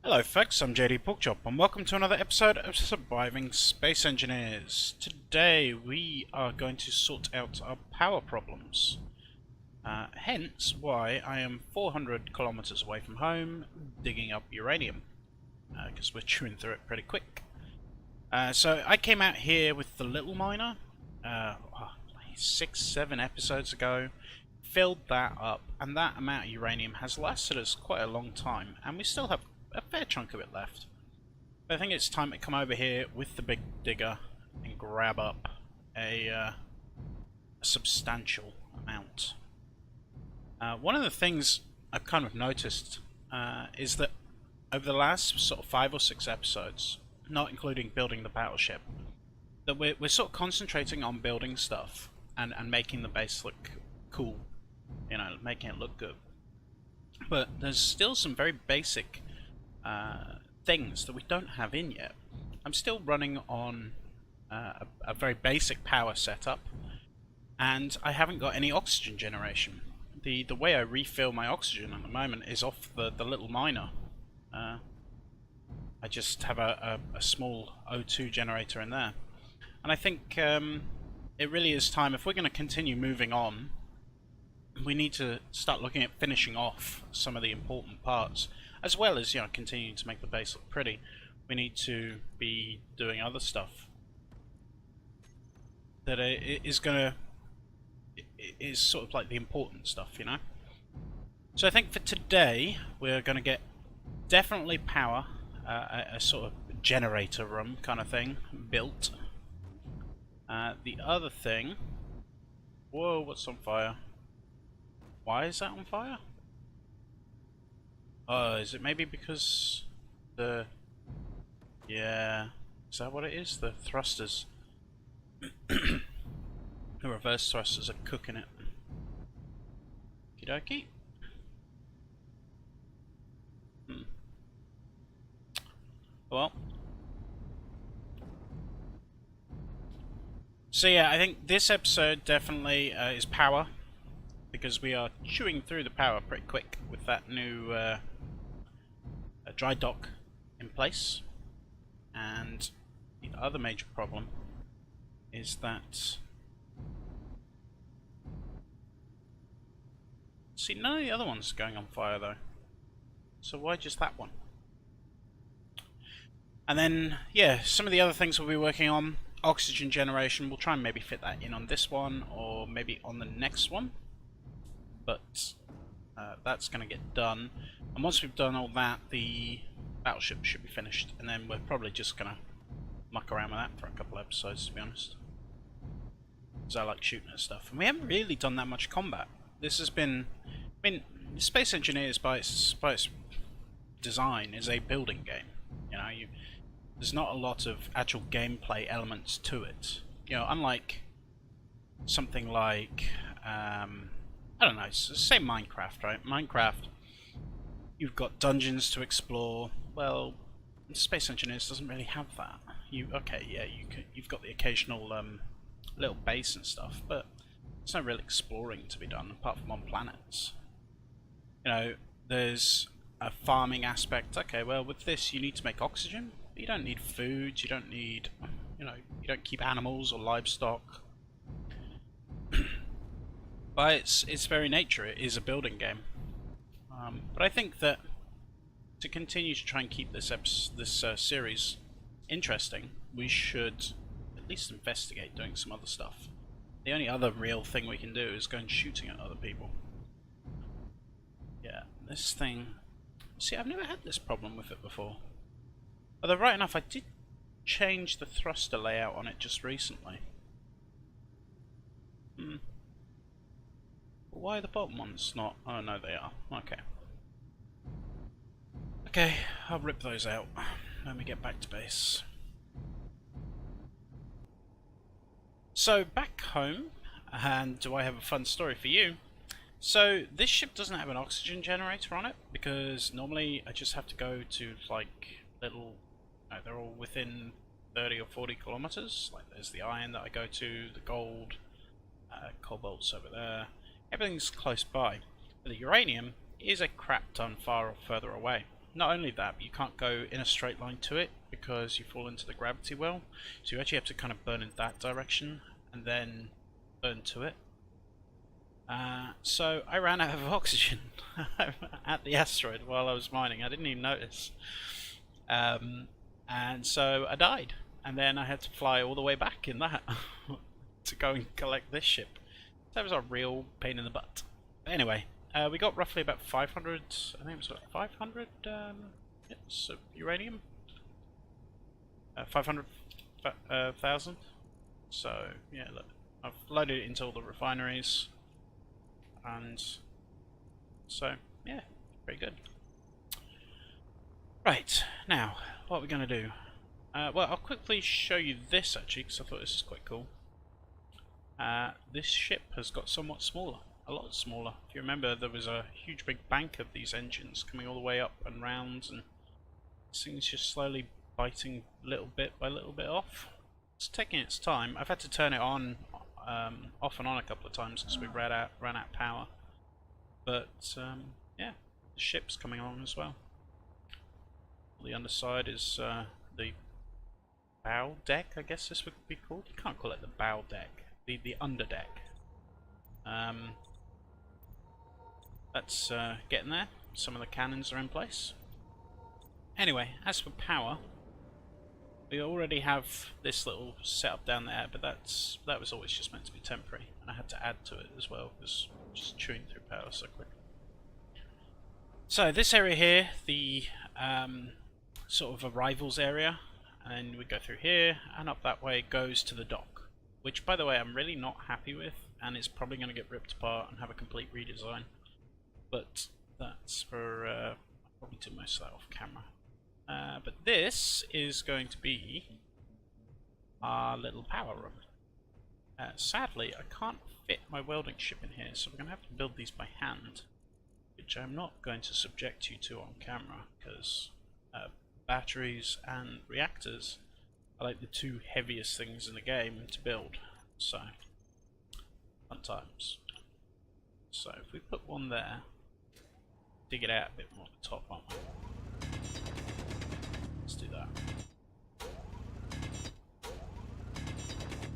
Hello folks, I'm JDporkchop and welcome to another episode of Surviving Space Engineers. Today we are going to sort out our power problems. Hence why I am 400 kilometers away from home digging up uranium, because we're chewing through it pretty quick. So I came out here with the little miner, like 6-7 episodes ago, filled that up, and that amount of uranium has lasted us quite a long time, and we still have a fair chunk of it left. But I think it's time to come over here with the big digger and grab up a substantial amount. One of the things I've kind of noticed is that over the last sort of 5 or 6 episodes, not including building the battleship, that we're sort of concentrating on building stuff and making the base look cool, you know, making it look good. But there's still some very basic things that we don't have in yet. I'm still running on a very basic power setup, and I haven't got any oxygen generation. The way I refill my oxygen at the moment is off the little miner. I just have a small O2 generator in there, and I think it really is time, if we're going to continue moving on, we need to start looking at finishing off some of the important parts, as well as, you know, continuing to make the base look pretty. We need to be doing other stuff that is sort of like the important stuff, you know. So I think for today we're going to get definitely power, a sort of generator room kind of thing built. The other thing, whoa, what's on fire? Why is that on fire? Oh, is it maybe because the... Yeah, is that what it is? The thrusters. The reverse thrusters are cooking it. Okie dokie. Well. So yeah, I think this episode definitely is power, because we are chewing through the power pretty quick with that new dry dock in place. And the other major problem is that, see, none of the other ones are going on fire though, so why just that one? And then, yeah, some of the other things we'll be working on, oxygen generation, we'll try and maybe fit that in on this one, or maybe on the next one. But that's going to get done, and once we've done all that, the battleship should be finished, and then we're probably just going to muck around with that for a couple of episodes, to be honest, because I like shooting at stuff. And we haven't really done that much combat. This has been, I mean, Space Engineers by its design is a building game. You know, there's not a lot of actual gameplay elements to it. You know, unlike something like I don't know, say Minecraft, right? Minecraft, you've got dungeons to explore. Well, Space Engineers doesn't really have that. Okay, yeah, you've got the occasional little base and stuff, but there's no real exploring to be done apart from on planets. You know, there's a farming aspect. Okay, well, with this you need to make oxygen, but you don't need food, you don't need, you know, you don't keep animals or livestock. By its very nature, it is a building game. But I think that to continue to try and keep this series interesting, we should at least investigate doing some other stuff. The only other real thing we can do is going shooting at other people. Yeah, this thing... See, I've never had this problem with it before. Although, right enough, I did change the thruster layout on it just recently. Why are the bottom ones not? Oh no, they are. Okay. Okay, I'll rip those out when we get back to base. So, back home, and do I have a fun story for you? So, this ship doesn't have an oxygen generator on it, because normally I just have to go to, like, little... No, they're all within 30 or 40 kilometers. Like, there's the iron that I go to, the gold, cobalt's over there. Everything's close by. But the uranium is a crap ton further away. not only that, but you can't go in a straight line to it because you fall into the gravity well. So you actually have to kind of burn in that direction and then burn to it. So I ran out of oxygen at the asteroid while I was mining. I didn't even notice. And so I died. And then I had to fly all the way back in that to go and collect this ship. That was a real pain in the butt. Anyway, we got roughly about 500, I think it was about 500 so uranium. 500,000. So, yeah, look, I've loaded it into all the refineries. And so, yeah, pretty good. Right, now, what are we going to do? Well, I'll quickly show you this actually, because I thought this is quite cool. This ship has got somewhat smaller, a lot smaller. If you remember, there was a huge big bank of these engines coming all the way up and round, and this thing's just slowly biting little bit by little bit off. It's taking its time. I've had to turn it on, off and on a couple of times because we ran out of power. But yeah, the ship's coming along as well. The underside is the bow deck, I guess this would be called. You can't call it the bow deck. The underdeck. That's getting there. Some of the cannons are in place. Anyway, as for power, we already have this little setup down there, but that was always just meant to be temporary, and I had to add to it as well because just chewing through power so quickly. So this area here, the sort of arrivals area, and we go through here and up that way goes to the dock, which by the way I'm really not happy with, and it's probably going to get ripped apart and have a complete redesign. But that's for I'll probably do most of that off camera. But this is going to be our little power room. Sadly, I can't fit my welding ship in here, so we're going to have to build these by hand, which I'm not going to subject you to on camera, because batteries and reactors are like the two heaviest things in the game to build. So, fun times. So, if we put one there, dig it out a bit more at the top, aren't we? Let's do that.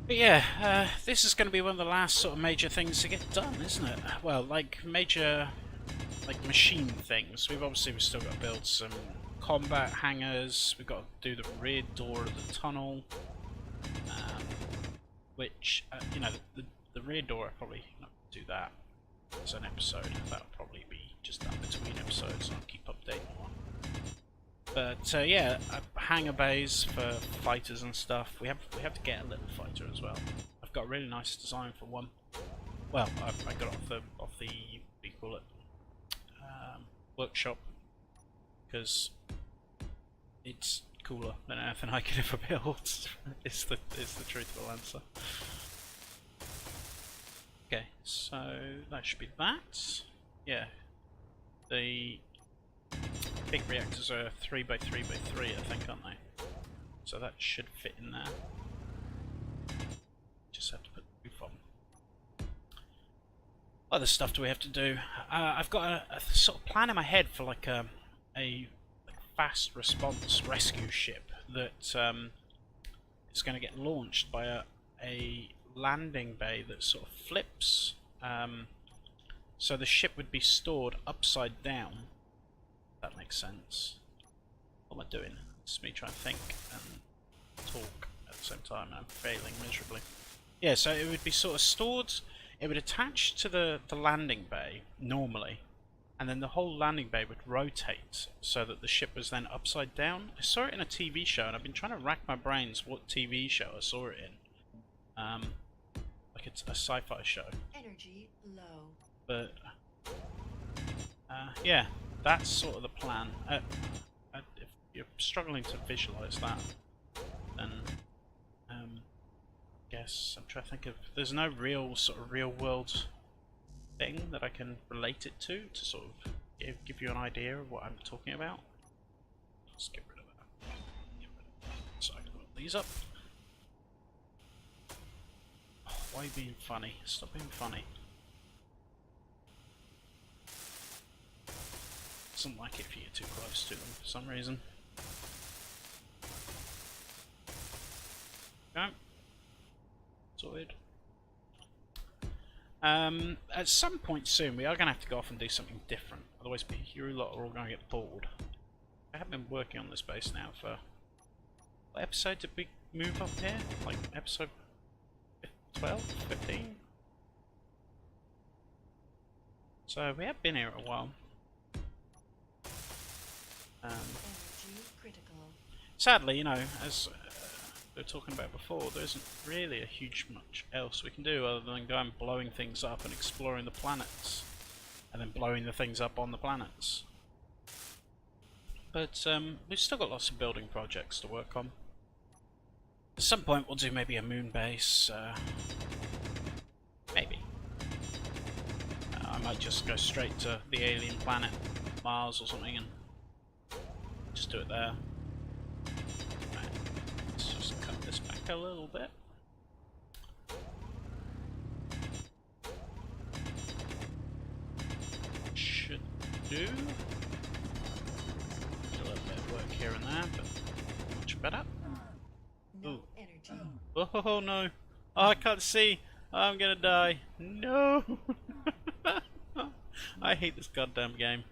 But yeah, this is going to be one of the last sort of major things to get done, isn't it? Well, like major, like machine things. We've still got to build some combat hangars. We've got to do the rear door of the tunnel, which you know, the rear door. I'll probably not do that as an episode. That'll probably be just done between episodes, and I'll keep updating one. But yeah, hangar bays for fighters and stuff. We have to get a little fighter as well. I've got a really nice design for one. Well, I got it off the what do you call it, workshop, because it's cooler than anything I could ever build. is the truthful answer. Okay, so that should be that. Yeah, the big reactors are 3x3x3, I think, aren't they? So that should fit in there. Just have to put the roof on. Other stuff do we have to do? I've got a sort of plan in my head for like a fast response rescue ship that is going to get launched by a landing bay that sort of flips. So the ship would be stored upside down. If that makes sense. What am I doing? It's me trying to think and talk at the same time, and I'm failing miserably. Yeah, so it would be sort of stored. It would attach to the landing bay normally, and then the whole landing bay would rotate so that the ship was then upside down. I saw it in a TV show, and I've been trying to rack my brains what TV show I saw it in. Like it's a sci-fi show. Energy low. But yeah, that's sort of the plan. If you're struggling to visualize that, then guess I'm trying to think of. There's no real sort of real world thing that I can relate it to sort of give you an idea of what I'm talking about. Let's get rid of that. So I can put these up. Oh, why are you being funny? Stop being funny. doesn't like it if you get too close to them for some reason. Okay. Sorted. At some point soon, we are going to have to go off and do something different. Otherwise, you lot are all going to get bored. I have been working on this base now for... What episode did we move up here? Like episode 12? 15? So we have been here a while. Sadly, you know, as we were talking about before, there isn't really a huge much else we can do other than going blowing things up and exploring the planets, and then blowing the things up on the planets. But we've still got lots of building projects to work on. At some point we'll do maybe a moon base, maybe. I might just go straight to the alien planet, Mars or something, and just do it there. Right, let's just cut this back a little bit. Should do. A little bit of work here and there, but much better. No energy. Oh no! Oh, I can't see! I'm gonna die! No! I hate this goddamn game.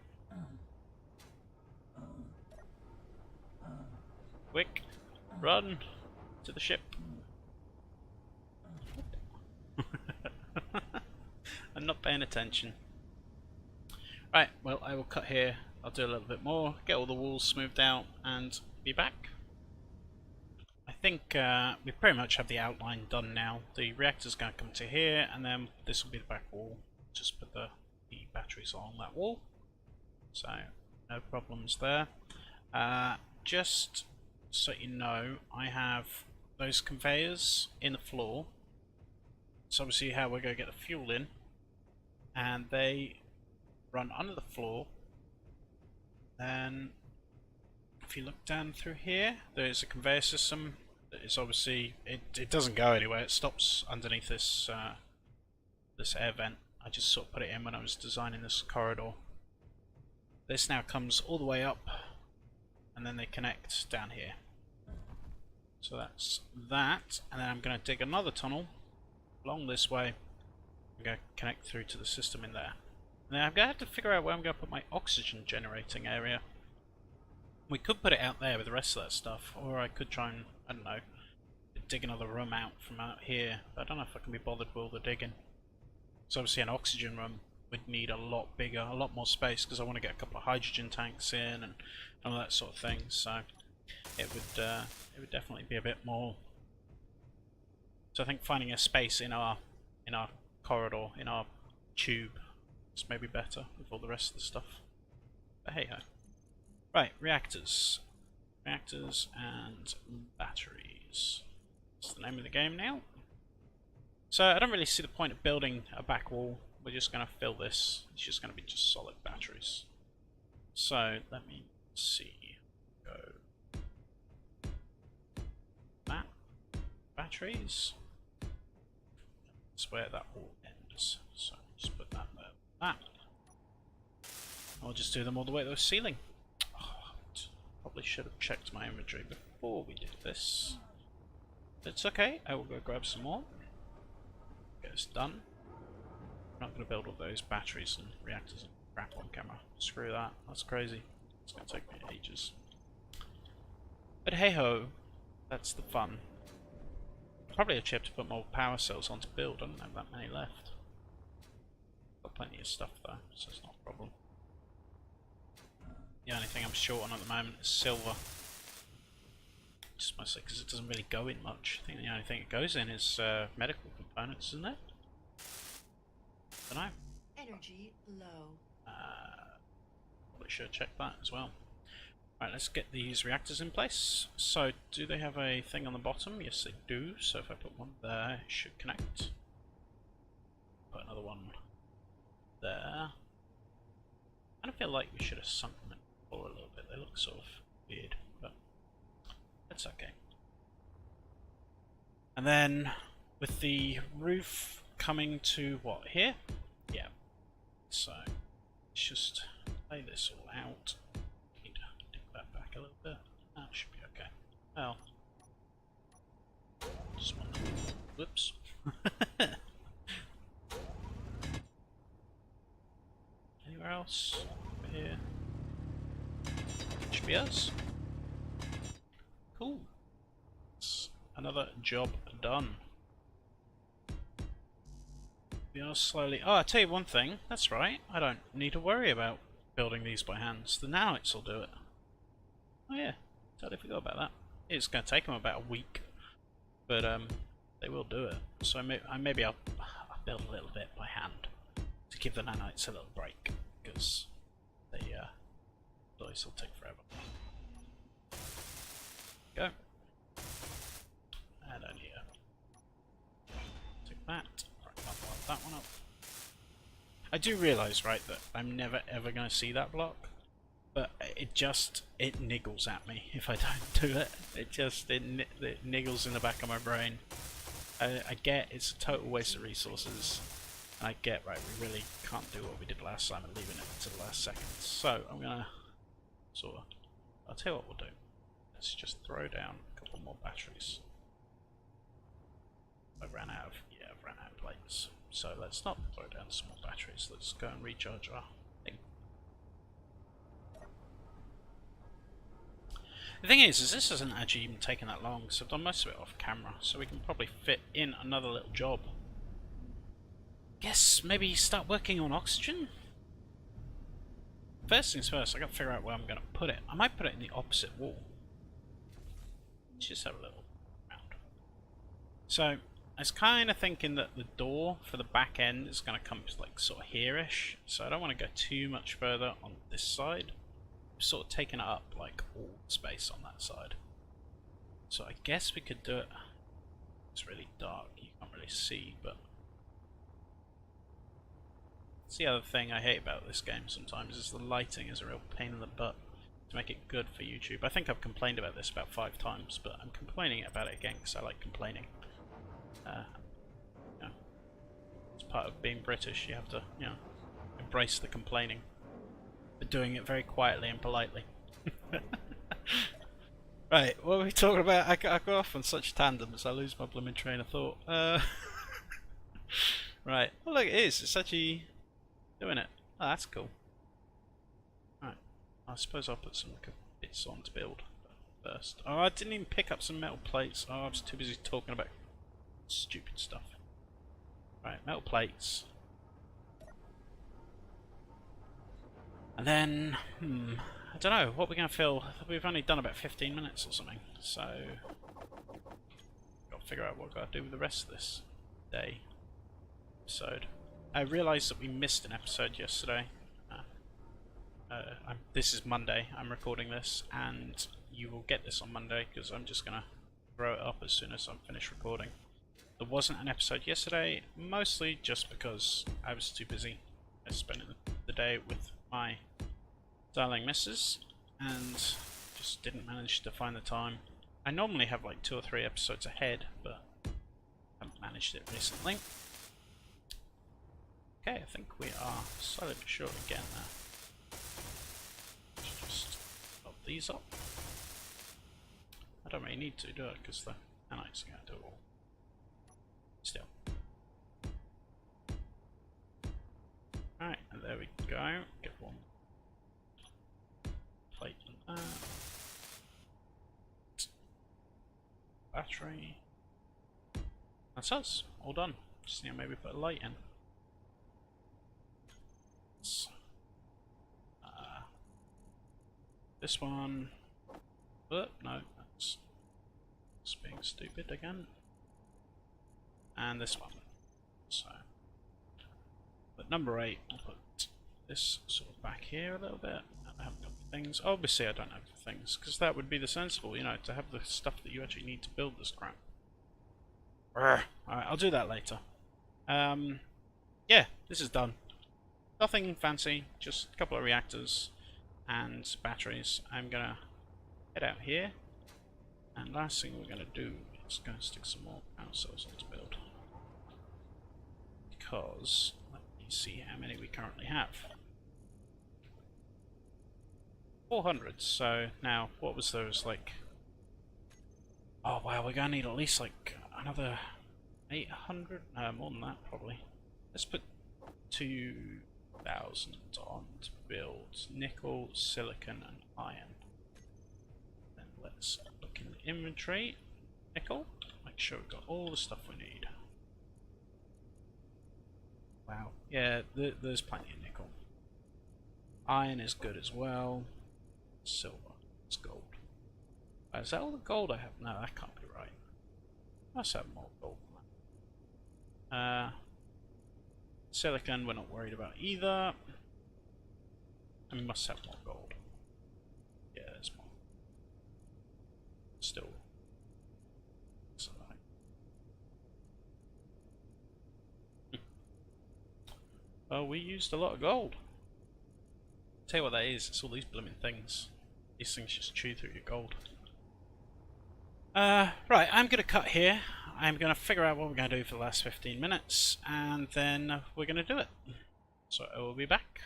Quick! Run! To the ship! I'm not paying attention. Right, well I will cut here, I'll do a little bit more, get all the walls smoothed out and be back. I think we pretty much have the outline done now. The reactor's going to come to here, and then this will be the back wall. Just put the batteries on that wall, so no problems there. Just so you know, I have those conveyors in the floor. It's obviously how we're going to get the fuel in, and they run under the floor. Then if you look down through here, there's a conveyor system that is obviously, it doesn't go anywhere, it stops underneath this this air vent. I just sort of put it in when I was designing this corridor. This now comes all the way up, and then they connect down here. So that's that, and then I'm going to dig another tunnel along this way. I'm going to connect through to the system in there. And then I'm going to have to figure out where I'm going to put my oxygen generating area. We could put it out there with the rest of that stuff, or I could try and, I don't know, dig another room out from out here. But I don't know if I can be bothered with all the digging. So obviously an oxygen room would need a lot bigger, a lot more space, because I want to get a couple of hydrogen tanks in and all that sort of thing. So it would definitely be a bit more. So I think finding a space in our corridor, in our tube, is maybe better with all the rest of the stuff. But hey ho. Right, reactors. Reactors and batteries. That's the name of the game now. So I don't really see the point of building a back wall. We're just going to fill this. It's just going to be just solid batteries. So let me see. Go. That. Batteries. That's where that all ends. So just put that there. That. I'll just do them all the way to the ceiling. Probably should have checked my inventory before we did this. It's okay, I will go grab some more. Get this done. I'm not going to build all those batteries and reactors and crap on camera. Screw that, that's crazy. It's going to take me ages. But hey ho, that's the fun. Probably a chip to put more power cells on to build, I don't have that many left. Got plenty of stuff though, so it's not a problem. The only thing I'm short on at the moment is silver. Just mostly because it doesn't really go in much. I think the only thing it goes in is medical components, isn't it? Don't know. Energy low. Probably should check that as well. Right, let's get these reactors in place. So, do they have a thing on the bottom? Yes, they do. So if I put one there, it should connect. Put another one there. I feel like we should have sunk them a little bit. They look sort of weird, but that's okay. And then with the roof coming to what, here? Yeah. So it's just lay this all out. Need to dig that back a little bit. That should be okay. Well, just one. Whoops. Anywhere else? Over here. Should be us. Cool. That's another job done. We are slowly... Oh, I'll tell you one thing. That's right. I don't need to worry about building these by hands. The nanites will do it. Oh yeah. Totally forgot about that. It's going to take them about a week. But they will do it. So maybe I'll build a little bit by hand to give the nanites a little break, because the dice will take forever. Go. And down here. Take that. Right, I'll block that one up. I do realise, right, that I'm never ever going to see that block, but it niggles at me if I don't do it. It niggles in the back of my brain. I get it's a total waste of resources. I get, right, we really can't do what we did last time and leaving it to the last second. So I'm gonna I'll tell you what we'll do. Let's just throw down a couple more batteries. I've ran out of plates. So let's not throw down some more batteries. Let's go and recharge our thing. The thing is this hasn't actually even taken that long, so I've done most of it off camera, so we can probably fit in another little job. Guess maybe start working on oxygen? First things first, I gotta figure out where I'm gonna put it. I might put it in the opposite wall. Let's just have a little round. So, I was kind of thinking that the door for the back end is gonna come like sort of here-ish, so I don't want to go too much further on this side. Sort of taking up like all the space on that side. So I guess we could do it. It's really dark, you can't really see, but it's the other thing I hate about this game sometimes is the lighting is a real pain in the butt to make it good for YouTube. I think I've complained about this about 5 times, but I'm complaining about it again because I like complaining. You know, it's part of being British. You have to, you know, embrace the complaining. But doing it very quietly and politely. Right, what are we talking about? I go off on such tandems, I lose my blooming train of thought. Right, well look, it is. It's actually doing it. Oh, that's cool. Right, I suppose I'll put some bits on to build first. Oh, I didn't even pick up some metal plates. Oh, I was too busy talking about stupid stuff. Right, metal plates. And then, I don't know, what we're going to fill. We've only done about 15 minutes or something, so got to figure out what I've got to do with the rest of this day episode. I realised that we missed an episode yesterday. This is Monday, I'm recording this, and you will get this on Monday because I'm just going to throw it up as soon as I'm finished recording. There wasn't an episode yesterday, mostly just because I was too busy spending the day with my darling missus and just didn't manage to find the time. I normally have like 2 or 3 episodes ahead, but haven't managed it recently. Okay, I think we are slowly but surely getting there. Let's just pop these up. I don't really need to do it because the nanites are going to do it all. Still. Alright, and there we go. Get one plate and that. Battery. That's us. All done. Just need to maybe put a light in. This one. Oh, no, that's being stupid again. And this one. So, but number 8, I'll put this sort of back here a little bit. And I haven't got the things. Obviously, I don't have the things because that would be the sensible, you know, to have the stuff that you actually need to build this crap. Alright, I'll do that later. Yeah, this is done. Nothing fancy, just a couple of reactors and batteries. I'm gonna head out here, and last thing we're gonna do is go stick some more power cells onto build. Because let me see how many we currently have. 400. So now, what was those like? Oh wow, we're gonna need at least like another 800. No, more than that probably. Let's put 2,000 on to build nickel, silicon, and iron. Then let's look in the inventory. Nickel. Make sure we've got all the stuff we need. Wow. Yeah, there's plenty of nickel. Iron is good as well. Silver. It's gold. Is that all the gold I have? No, that can't be right. I must have more gold than that. Silicon, we're not worried about either. And we must have more gold. Yeah, there's more. Still. Well, we used a lot of gold. Tell you what that is, it's all these blooming things. These things just chew through your gold. Right, I'm going to cut here. I'm going to figure out what we're going to do for the last 15 minutes, and then we're going to do it. So I will be back.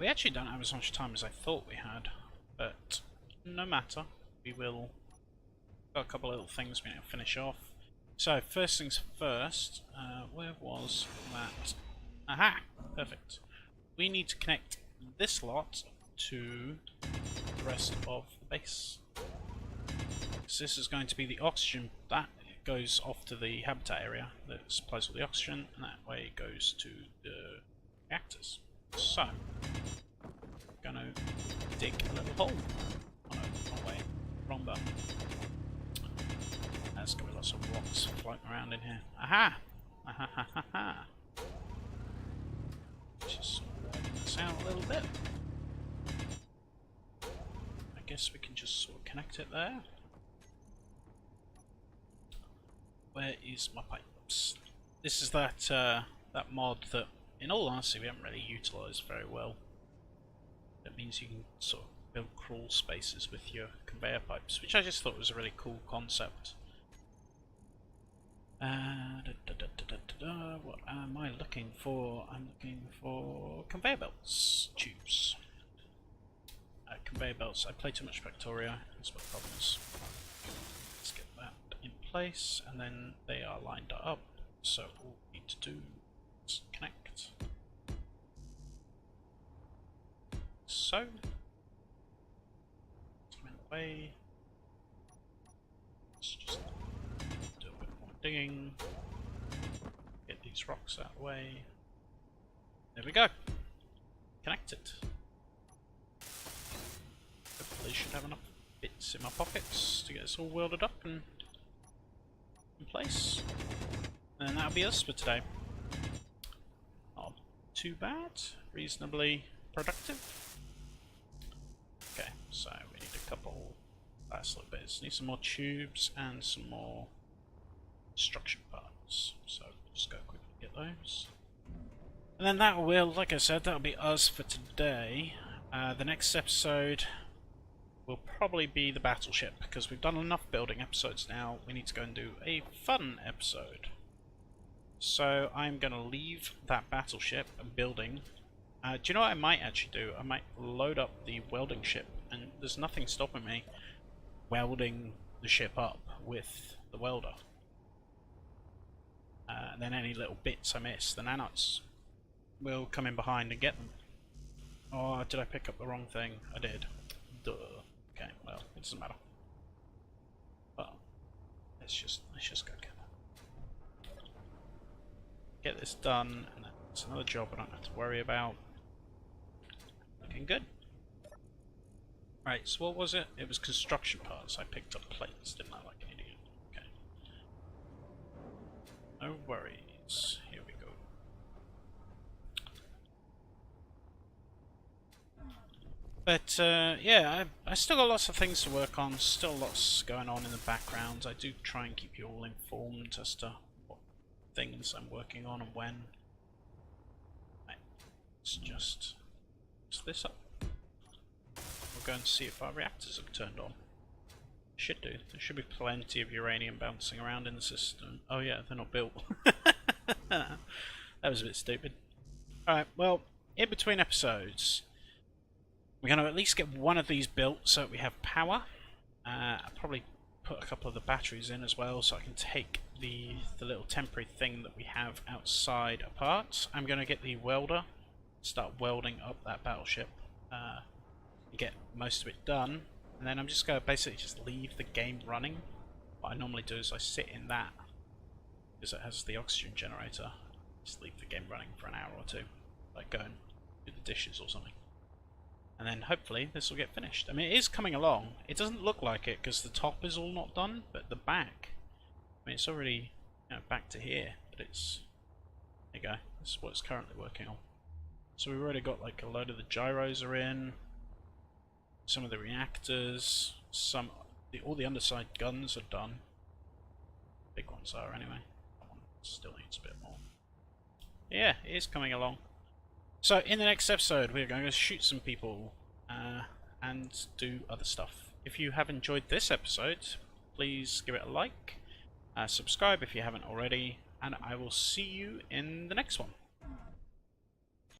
We actually don't have as much time as I thought we had, but no matter. We will... Got a couple of little things we need to finish off. So, first things first, where was that? Aha! Perfect. We need to connect this lot to the rest of the base. So this is going to be the oxygen that goes off to the habitat area that supplies all the oxygen, and that way it goes to the reactors. So, I'm going to dig a little hole. Oh no, wrong way, wrong button. There's going to be lots of rocks floating around in here. Aha! Aha ha ha ha! Just sort of widen this out a little bit. I guess we can just sort of connect it there. Where is my pipes? This is that that mod that, in all honesty, we haven't really utilised very well. That means you can sort of build crawl spaces with your conveyor pipes, which I just thought was a really cool concept. What am I looking for? I'm looking for conveyor belts, tubes. Conveyor belts. I play too much Factorio. That's my problem is. Let's get that in place, and then they are lined up. So all we need to do is connect. So, I'm in the way. Let's just do a bit more digging. Get these rocks that way. There we go. Connected. Hopefully should have enough bits in my pockets to get this all welded up and in place. And then that'll be us for today. Not too bad. Reasonably productive. Okay, so we need a couple last little bits. Need some more tubes and some more construction parts. So just go quickly get those. And then that will, like I said, that'll be us for today. The next episode will probably be the battleship, because we've done enough building episodes now. We need to go and do a fun episode. So I'm going to leave that battleship and building. Do you know what I might actually do? I might load up the welding ship, and there's nothing stopping me welding the ship up with the welder. And then any little bits I miss, the nanots will come in behind and get them. Oh, did I pick up the wrong thing? I did. Duh. Okay, well, it doesn't matter. Well, let's just go get this done, and then it's another job I don't have to worry about. Looking good. Right, so what was it? It was construction parts. I picked up plates, didn't I, like an idiot? Okay. No worries. Here we go. But yeah, I still got lots of things to work on, still lots going on in the background. I do try and keep you all informed as to what things I'm working on and when. Right, let's just this up. We'll go and see if our reactors have turned on. Should do. There should be plenty of uranium bouncing around in the system. Oh yeah, they're not built. That was a bit stupid. Alright, well, in between episodes, We're going to at least get one of these built so we have power. I'll probably put a couple of the batteries in as well so I can take the little temporary thing that we have outside apart. I'm going to get the welder, start welding up that battleship, and get most of it done. And then I'm just going to basically just leave the game running. What I normally do is I sit in that, because it has the oxygen generator. Just leave the game running for an hour or two, like go and do the dishes or something. And then hopefully this will get finished. I mean, it is coming along. It doesn't look like it because the top is all not done, but the back, I mean, it's already, you know, back to here, but it's, there you go, this is what it's currently working on. So we've already got like a load of the gyros are in, some of the reactors, all the underside guns are done. Big ones are anyway. That one still needs a bit more. Yeah, it is coming along. So in the next episode we're going to shoot some people and do other stuff. If you have enjoyed this episode, please give it a like, subscribe if you haven't already, and I will see you in the next one.